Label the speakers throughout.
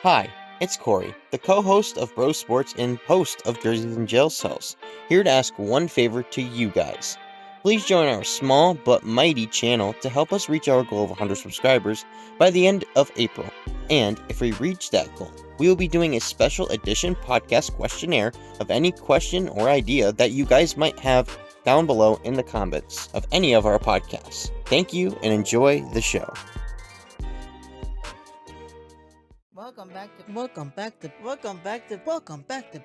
Speaker 1: Hi, it's Corey, the co-host of Bro Sports and host of Jerseys and Jail Cells, here to ask one favor to you guys. Please join our small but mighty channel to help us reach our goal of 100 subscribers by the end of April. And if we reach that goal, we will be doing a special edition podcast questionnaire of any question or idea that you guys might have down below in the comments of any of our podcasts. Thank you and enjoy the show.
Speaker 2: Welcome back to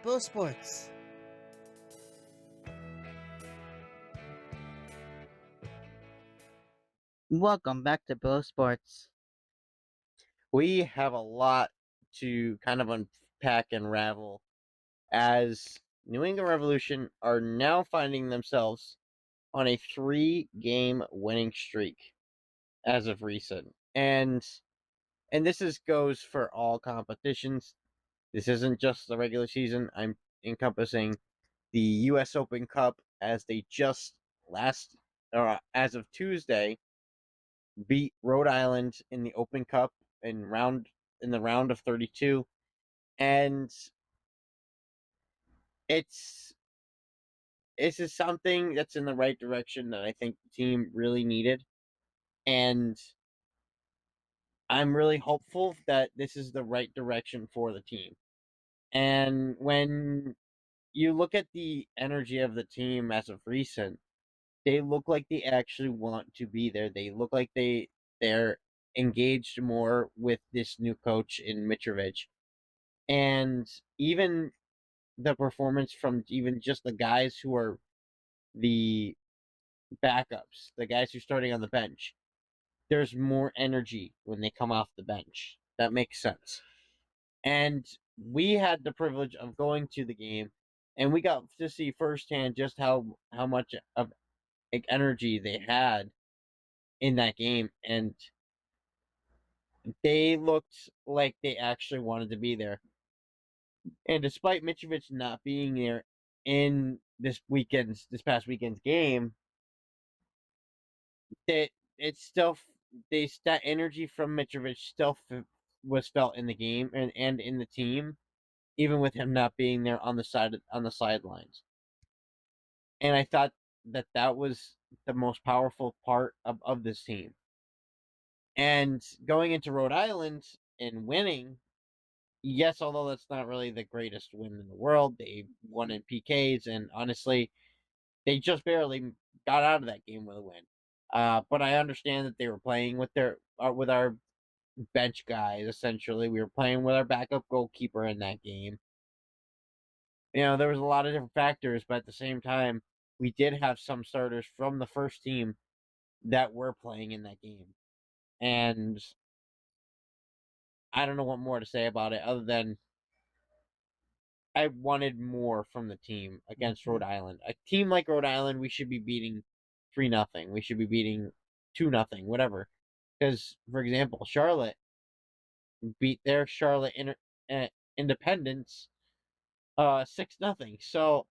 Speaker 2: Bro Sports. Welcome back to Bro Sports.
Speaker 1: We have a lot to kind of unpack and ravel as New England Revolution are now finding themselves on a 3-game winning streak as of recent. And this goes for all competitions. This isn't just the regular season. I'm encompassing the US Open Cup as they just as of Tuesday beat Rhode Island in the Open Cup in the round of 32, and it's this is something that's in the right direction that I think the team really needed, and I'm really hopeful that this is the right direction for the team. And when you look at the energy of the team as of recent, they look like they actually want to be there. They look like they're engaged more with this new coach in Mitrovic. And even the performance from even just the guys who are the backups, the guys who are starting on the bench, there's more energy when they come off the bench. That makes sense. And we had the privilege of going to the game, and we got to see firsthand just how much of energy they had in that game, and they looked like they actually wanted to be there. And despite Mitrovic not being there in this past weekend's game, that it's still that energy from Mitrovic still was felt in the game and in the team, even with him not being there on the sidelines. And I thought that was the most powerful part of this team. And going into Rhode Island and winning, yes, although that's not really the greatest win in the world, they won in PKs, and honestly, they just barely got out of that game with a win. But I understand that they were playing with with our bench guys. Essentially, we were playing with our backup goalkeeper in that game. There was a lot of different factors, but at the same time, we did have some starters from the first team that were playing in that game, and I don't know what more to say about it other than I wanted more from the team against Rhode Island. A team like Rhode Island, we should be beating 3-0. We should be beating 2-0, whatever. Because, for example, Charlotte beat their Independence 6-0. So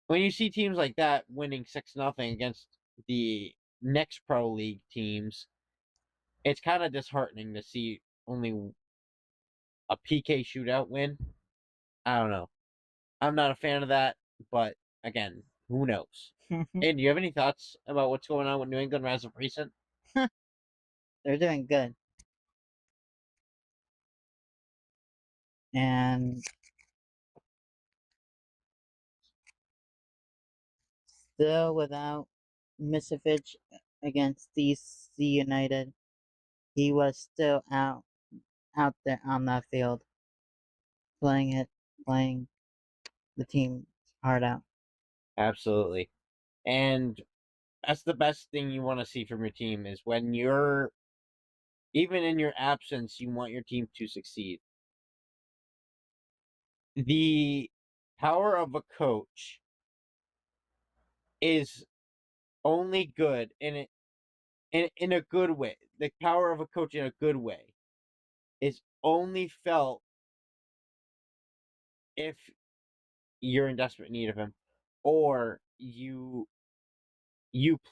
Speaker 1: when you see teams like that winning 6-0 against the next pro league teams, it's kind of disheartening to see only a PK shootout win. I don't know. I'm not a fan of that, but again, who knows? And do you have any thoughts about what's going on with New England as of recent?
Speaker 2: They're doing good. And still without Mitrovic against DC United, he was still out there on that field, playing the team hard out.
Speaker 1: Absolutely. And that's the best thing you want to see from your team is when you're even in your absence, you want your team to succeed. The power of a coach is only good in a good way. The power of a coach in a good way is only felt if you're in desperate need of him, or you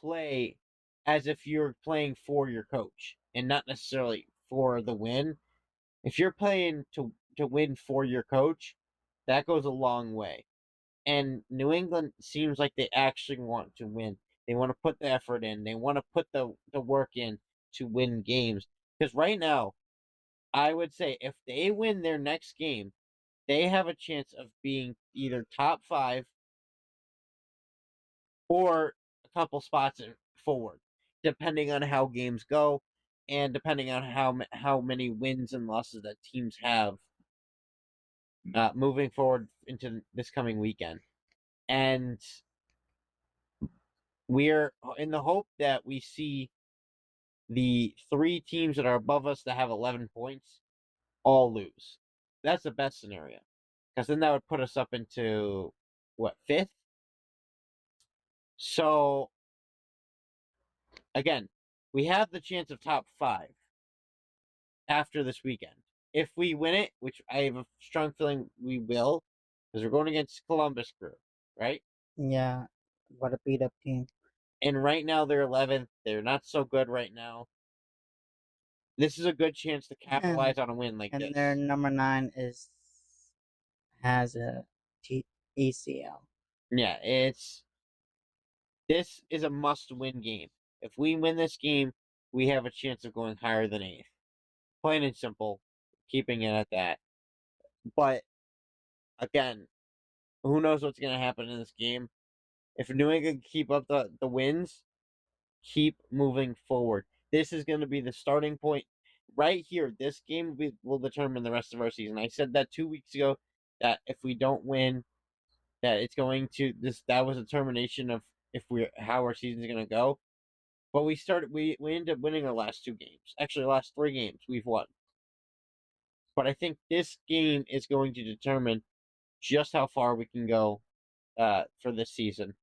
Speaker 1: play as if you're playing for your coach and not necessarily for the win. If you're playing to win for your coach, that goes a long way. And New England seems like they actually want to win. They want to put the effort in. They want to put the work in to win games. Because right now, I would say if they win their next game, they have a chance of being either top five or a couple spots forward, depending on how games go, and depending on how many wins and losses that teams have moving forward into this coming weekend. And we're in the hope that we see the three teams that are above us that have 11 points all lose. That's the best scenario, because then that would put us up into what, fifth? So again, we have the chance of top five after this weekend. If we win it, which I have a strong feeling we will, because we're going against Columbus Crew, right?
Speaker 2: Yeah, what a beat up team.
Speaker 1: And right now they're 11th. They're not so good right now. This is a good chance to
Speaker 2: And
Speaker 1: capitalize on a win like
Speaker 2: and their
Speaker 1: this.
Speaker 2: number 9 is has a ACL.
Speaker 1: Yeah, this is a must-win game. If we win this game, we have a chance of going higher than eighth. Plain and simple, keeping it at that. But again, who knows what's going to happen in this game? If New England keep up the wins, keep moving forward. This is going to be the starting point right here. This game will determine the rest of our season. I said that 2 weeks ago that if we don't win, that it's going to this. That was a determination of if we're how our season's going to go. But we ended up winning our last two games. Actually, the last three games we've won. But I think this game is going to determine just how far we can go for this season,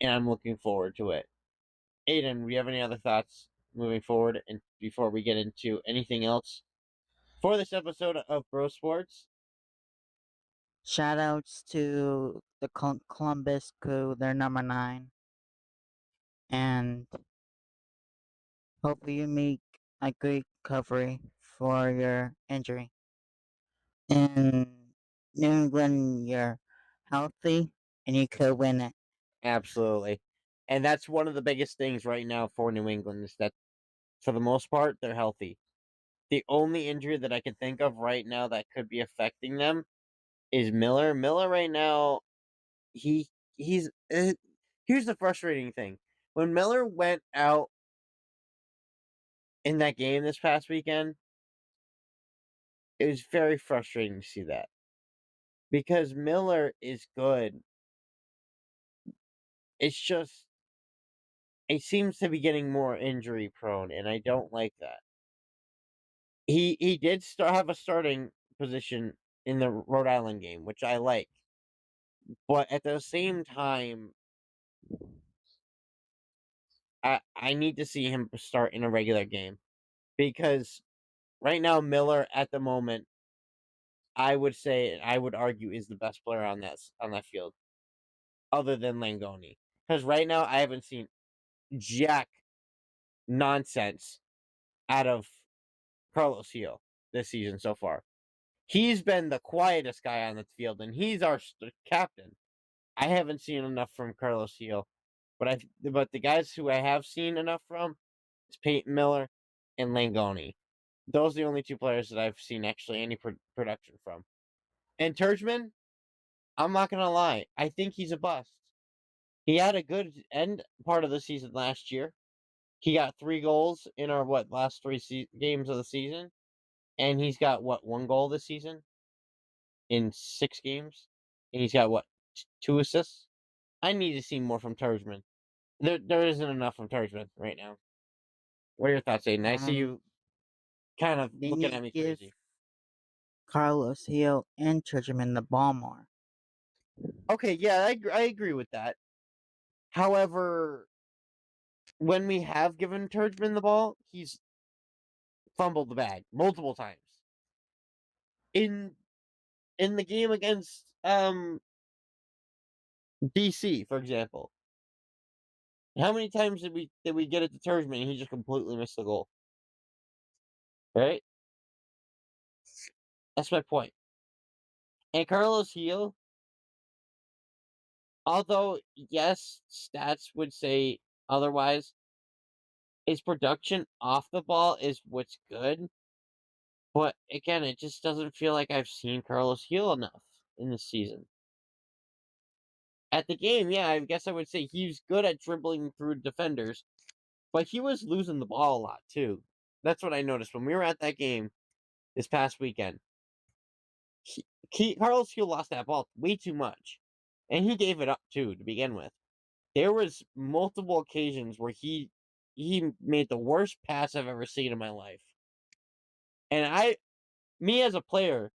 Speaker 1: and I'm looking forward to it. Aiden, do you have any other thoughts moving forward and before we get into anything else for this episode of Bro Sports?
Speaker 2: Shout outs to the Columbus Crew, they're number 9. And hopefully you make a great recovery for your injury. In New England, you're healthy and you could win it.
Speaker 1: Absolutely. And that's one of the biggest things right now for New England is that for the most part, they're healthy. The only injury that I can think of right now that could be affecting them is Miller. Miller right now, he he's here's the frustrating thing. When Miller went out in that game this past weekend, it was very frustrating to see that because Miller is good. It's just he seems to be getting more injury prone, and I don't like that. He did have a starting position in the Rhode Island game, which I like, but at the same time, I need to see him start in a regular game because right now Miller at the moment I would say I would argue is the best player on that field other than Langoni because right now I haven't seen jack nonsense out of Carlos Hill this season so far. He's been the quietest guy on the field, and he's our captain. I haven't seen enough from Carlos Hill, but the guys who I have seen enough from is Peyton Miller and Langoni. Those are the only two players that I've seen actually any production from. And Turgeman, I'm not gonna lie, I think he's a bust. He had a good end part of the season last year. He got 3 goals in our last three games of the season, and he's got one goal this season in 6 games, and he's got 2 assists. I need to see more from Turgeman. There isn't enough from Turgeman right now. What are your thoughts, Aiden? I see
Speaker 2: Um,
Speaker 1: you kind of
Speaker 2: they
Speaker 1: looking
Speaker 2: need
Speaker 1: at
Speaker 2: to
Speaker 1: me
Speaker 2: give
Speaker 1: crazy.
Speaker 2: Carlos Hill and Churchman the ball more.
Speaker 1: Okay, yeah, I agree with that. However, when we have given Turgeman the ball, he's fumbled the bag multiple times. In in the game against DC, for example, how many times did we get it to Turgeman and he just completely missed the goal? Right? That's my point. And Carlos Heel, although yes, stats would say otherwise, his production off the ball is what's good. But again, it just doesn't feel like I've seen Carlos Heel enough in this season. At the game, yeah, I guess I would say he's good at dribbling through defenders, but he was losing the ball a lot too. That's what I noticed when we were at that game this past weekend. Carlos Heel lost that ball way too much, and he gave it up too to begin with. There was multiple occasions where he made the worst pass I've ever seen in my life. And me as a player,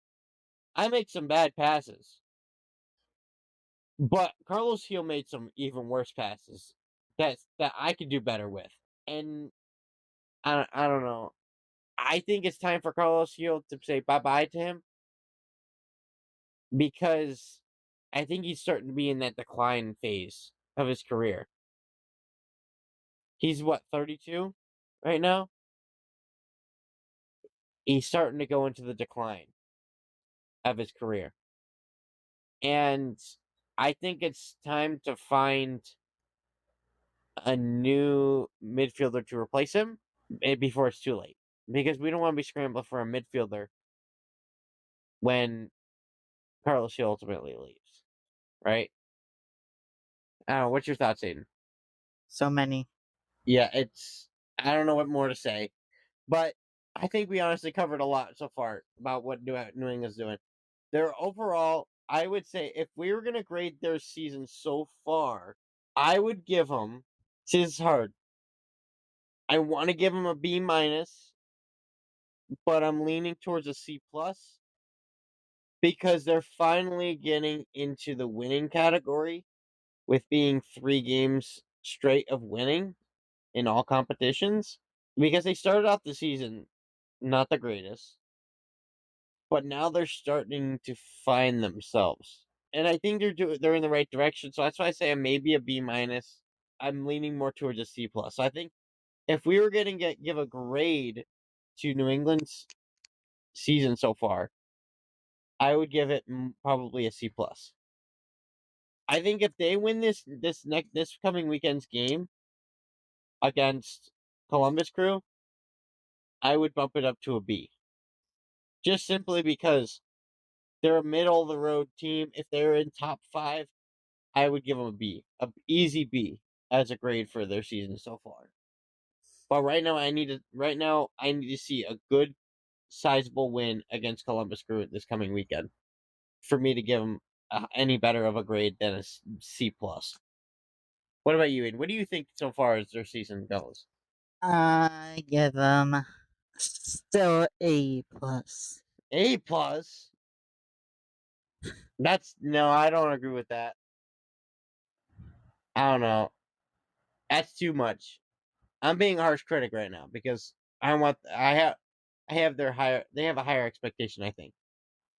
Speaker 1: I make some bad passes, but Carlos Heel made some even worse passes that I could do better with. And I don't know. I think it's time for Carlos Heel to say bye bye to him because I think he's starting to be in that decline phase of his career. He's what, 32 right now? He's starting to go into the decline of his career. And I think it's time to find a new midfielder to replace him before it's too late. Because we don't want to be scrambling for a midfielder when Carlos Hill ultimately leaves. Right? I don't know. What's your thoughts, Aiden?
Speaker 2: So many.
Speaker 1: Yeah, I don't know what more to say. But I think we honestly covered a lot so far about what New England's doing. Their overall, I would say, if we were going to grade their season so far, I would give them. See, it's hard. I want to give them a B minus, but I'm leaning towards a C plus because they're finally getting into the winning category with being 3 games straight of winning in all competitions. Because they started off the season not the greatest, but now they're starting to find themselves. And I think they're in the right direction. So that's why I say I'm maybe a B minus. I'm leaning more towards a C plus. So I think if we were going to give a grade to New England's season so far, I would give it probably a C plus. I think if they win this coming weekend's game against Columbus Crew, I would bump it up to a B. Just simply because they're a middle of the road team. If they're in top 5, I would give them a B, a easy B as a grade for their season so far. But right now I need to see a good sizable win against Columbus Crew this coming weekend for me to give them any better of a grade than a C plus. What about you, Aiden? What do you think so far as their season goes?
Speaker 2: I give them still A plus.
Speaker 1: A plus. That's no, I don't agree with that. I don't know. That's too much. I'm being a harsh critic right now because I have their higher they have a higher expectation, I think.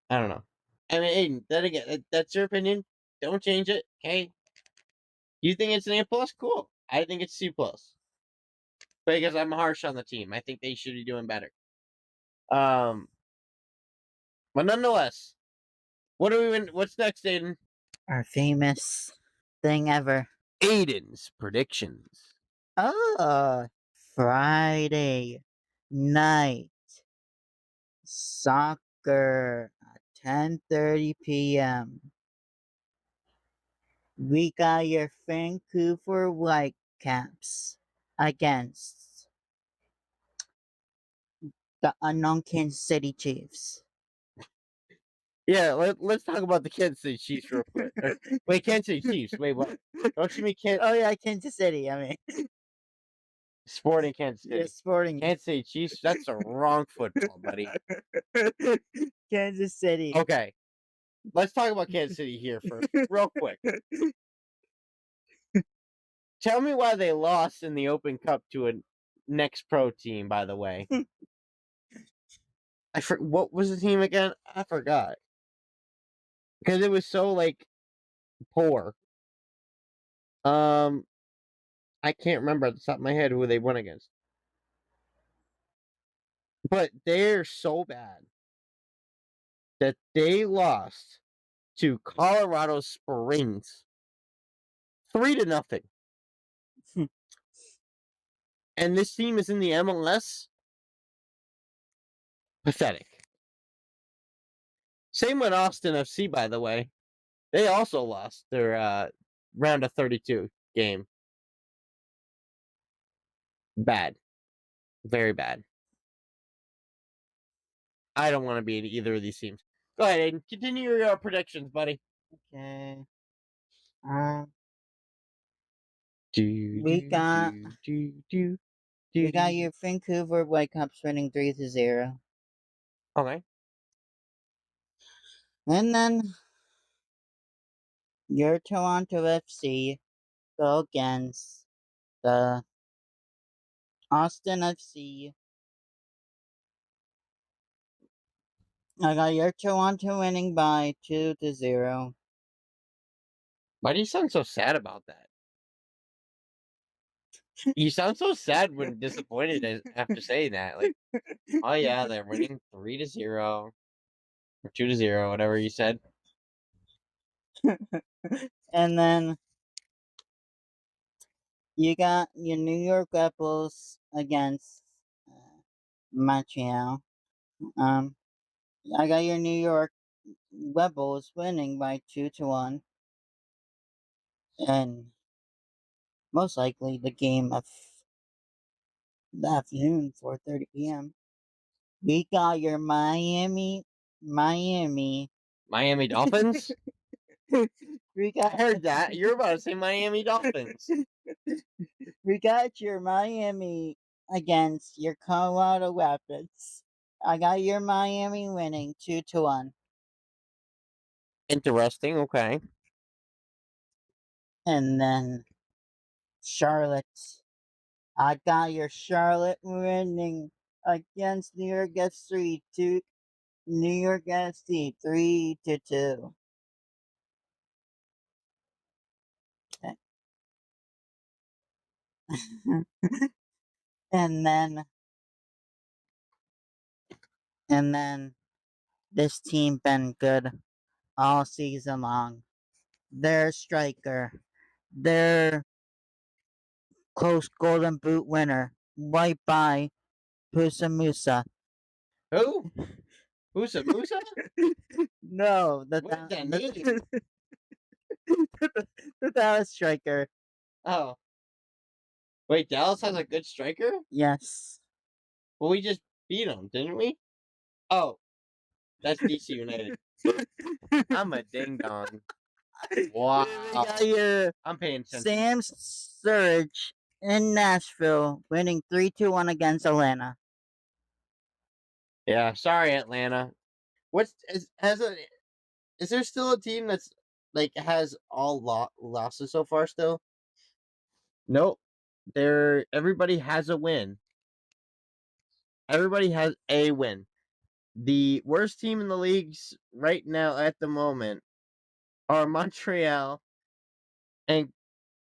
Speaker 1: I don't know. I mean, Aiden, then again, that's your opinion. Don't change it, okay? You think it's an A plus? Cool. I think it's C plus because I'm harsh on the team. I think they should be doing better. Um, but nonetheless, what's next, Aiden?
Speaker 2: Our famous thing ever.
Speaker 1: Aiden's predictions.
Speaker 2: Oh, Friday night soccer at 10:30 p.m. We got your Vancouver Whitecaps against the unknown Kansas City Chiefs.
Speaker 1: Yeah, let's talk about the Kansas City Chiefs real quick. Wait, Kansas City Chiefs. Wait, what? Don't you mean
Speaker 2: Oh yeah, Kansas City.
Speaker 1: Sporting Kansas
Speaker 2: Yeah,
Speaker 1: City?
Speaker 2: Sporting.
Speaker 1: Kansas City Chiefs? That's the wrong football, buddy.
Speaker 2: Kansas City.
Speaker 1: Okay, let's talk about Kansas City here first, real quick. Tell me why they lost in the Open Cup to a next pro team. By the way, what was the team again? I forgot because it was so like poor. Um, I can't remember at the top of my head who they went against, but they're so bad. that they lost to Colorado Springs 3-0. And this team is in the MLS. Pathetic. Same with Austin FC, by the way. They also lost their round of 32 game. Bad. Very bad. I don't want to be in either of these teams. Go ahead and continue your predictions, buddy.
Speaker 2: Okay. Um,
Speaker 1: Do,
Speaker 2: we
Speaker 1: do,
Speaker 2: got
Speaker 1: do, do, do,
Speaker 2: we
Speaker 1: do,
Speaker 2: got
Speaker 1: do.
Speaker 2: your Vancouver Whitecaps winning 3-0,
Speaker 1: Okay.
Speaker 2: and then your Toronto FC go against the Austin FC. I got your Toronto winning by 2-0.
Speaker 1: Why do you sound so sad about that? You sound so sad when disappointed after saying that. Like, oh yeah, they're winning 3-0 or 2-0, whatever you said.
Speaker 2: And then you got your New York Rebels against Montreal. Um, I got your New York Rebels winning by 2-1, and most likely the game of the afternoon, 4:30 p.m. We got your Miami.
Speaker 1: Miami Dolphins?
Speaker 2: we
Speaker 1: I
Speaker 2: got
Speaker 1: heard that. You're about to say Miami Dolphins.
Speaker 2: we got your Miami against your Colorado Rapids. I got your Miami winning 2-1.
Speaker 1: Interesting. Okay.
Speaker 2: And then Charlotte. I got your Charlotte winning against New York FC 2 New York FC 3-2. and then and then this team been good all season long. Their striker, their close Golden Boot winner, right by Pusa Musa.
Speaker 1: Who? Musa Musa?
Speaker 2: No,
Speaker 1: What is that name?
Speaker 2: the Dallas striker.
Speaker 1: Oh. Wait, Dallas has a good striker?
Speaker 2: Yes.
Speaker 1: Well, we just beat them, didn't we? Oh, that's DC United. I'm a ding dong.
Speaker 2: We
Speaker 1: Wow.
Speaker 2: got your
Speaker 1: I'm paying attention.
Speaker 2: Sam Surge in Nashville winning 3-1 against Atlanta.
Speaker 1: Yeah, sorry, Atlanta. What's is there still a team that's like has all losses so far still? Nope. Everybody has a win. Everybody has a win. The worst team in the leagues right now at the moment are Montreal and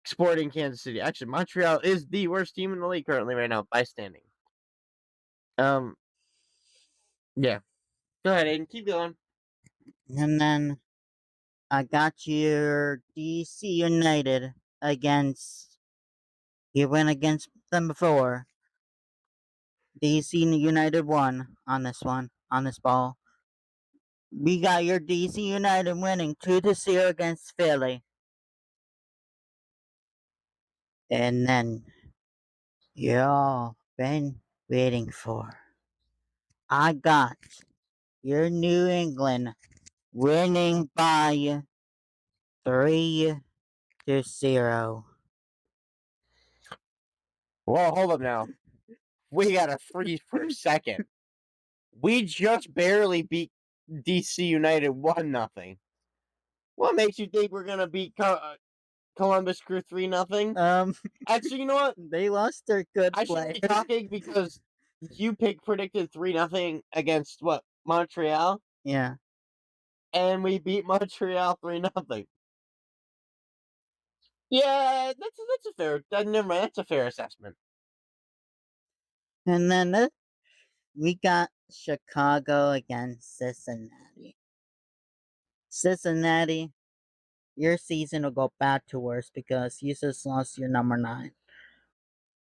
Speaker 1: Sporting Kansas City. Actually, Montreal is the worst team in the league currently right now by standing. Um, yeah. Go ahead, Aiden. Keep going.
Speaker 2: And then I got your DC United against you went against them before. DC United won on this one, on this ball. We got your DC United winning 2-0 against Philly. And then y'all been waiting for. I got your New England winning by 3-0.
Speaker 1: Well, hold up now. We got to freeze for a second. We just barely beat DC United 1-0. What makes you think we're gonna beat Columbus Crew 3-0?
Speaker 2: Um,
Speaker 1: Actually, you know what?
Speaker 2: they lost their good
Speaker 1: I
Speaker 2: player.
Speaker 1: shouldn't be talking because you predicted 3-0 against what, Montreal?
Speaker 2: Yeah.
Speaker 1: And we beat Montreal 3-0. Yeah, that's a fair. Never mind. That's a fair assessment.
Speaker 2: And then we got Chicago against Cincinnati. Cincinnati, your season will go bad to worse because you just lost your number 9.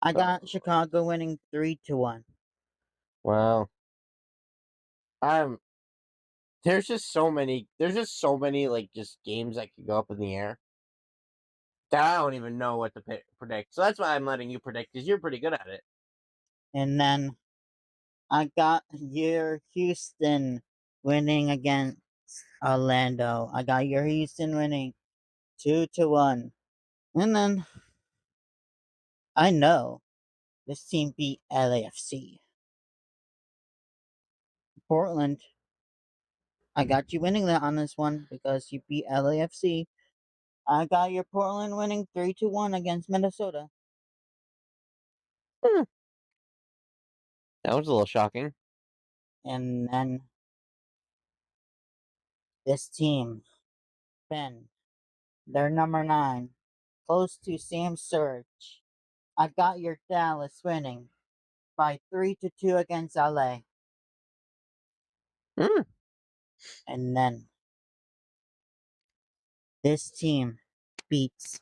Speaker 2: I got
Speaker 1: Oh,
Speaker 2: Chicago winning 3-1.
Speaker 1: wow. Um, there's just so many like just games that could go up in the air that I don't even know what to predict. So that's why I'm letting you predict because you're pretty good at it.
Speaker 2: And then I got your Houston winning against Orlando. I got your Houston winning 2-1. And then I know this team beat LAFC. Portland, I got you winning that on this one because you beat LAFC. I got your Portland winning 3-1 against Minnesota.
Speaker 1: Hmm, that was a little shocking.
Speaker 2: And then this team, Ben, they're number 9, close to Sam Surge. I got your Dallas winning by 3-2 against LA.
Speaker 1: Hmm,
Speaker 2: And then this team beats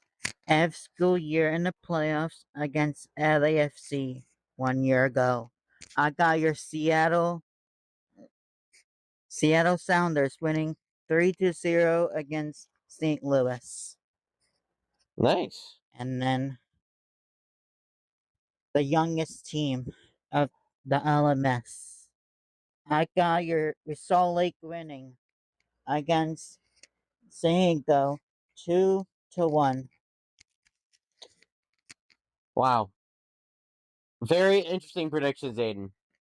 Speaker 2: F School Year in the playoffs against LAFC 1 year ago. I got your Seattle Sounders winning 3-0 against St. Louis.
Speaker 1: nice.
Speaker 2: And then the youngest team of the LMS. I got your Salt Lake winning against San Diego 2-1.
Speaker 1: Wow, very interesting predictions, Aiden.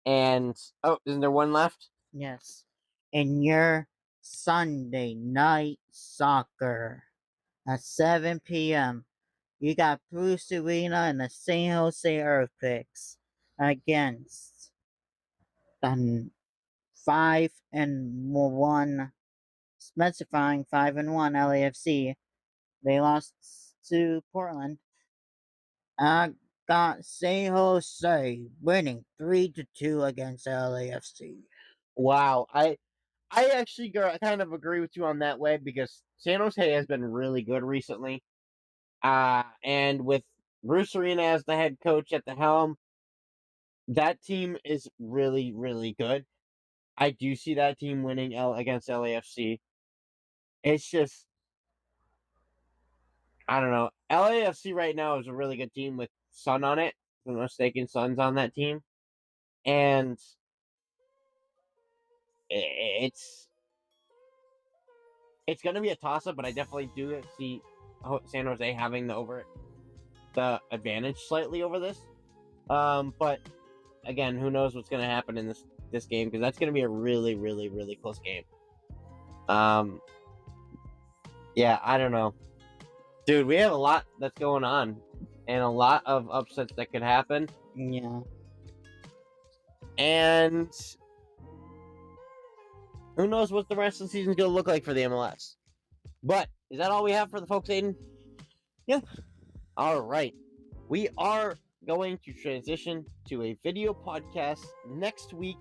Speaker 1: And oh, isn't there one left?
Speaker 2: Yes. In your Sunday night soccer at 7 p.m., you got Bruce Arena and the San Jose Earthquakes against the 5-1, specifying 5-1 LAFC. They lost to Portland. I got San Jose winning 3-2 against LAFC.
Speaker 1: Wow, I actually kind of agree with you on that way because San Jose has been really good recently. And with Bruce Arena as the head coach at the helm, that team is really, really good. I do see that team winning against LAFC. It's just, I don't know. LAFC right now is a really good team with Sun on it. If I'm not mistaken, Sun's on that team. And it's it's going to be a toss up, but I definitely do see San Jose having the advantage slightly over this. But again, who knows what's going to happen in this game because that's going to be a really, really, really close game. Um, yeah, I don't know, dude. We have a lot that's going on, and a lot of upsets that could happen,
Speaker 2: Yeah.
Speaker 1: and who knows what the rest of the season is going to look like for the MLS. But is that all we have for the folks, Aiden?
Speaker 2: Yeah.
Speaker 1: All right. We are going to transition to a video podcast next week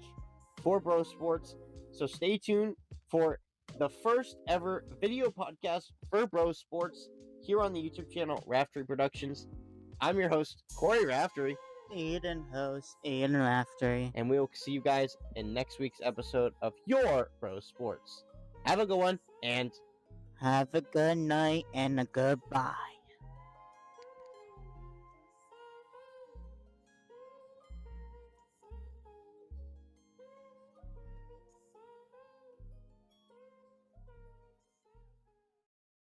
Speaker 1: for Bro Sports. So stay tuned for the first ever video podcast for Bro Sports here on the YouTube channel Raftery Productions. I'm your host, Corey Raftery.
Speaker 2: Aiden host, Aiden Raftery.
Speaker 1: And we will see you guys in next week's episode of your Bro Sports. Have a good one and
Speaker 2: have a good night and a goodbye.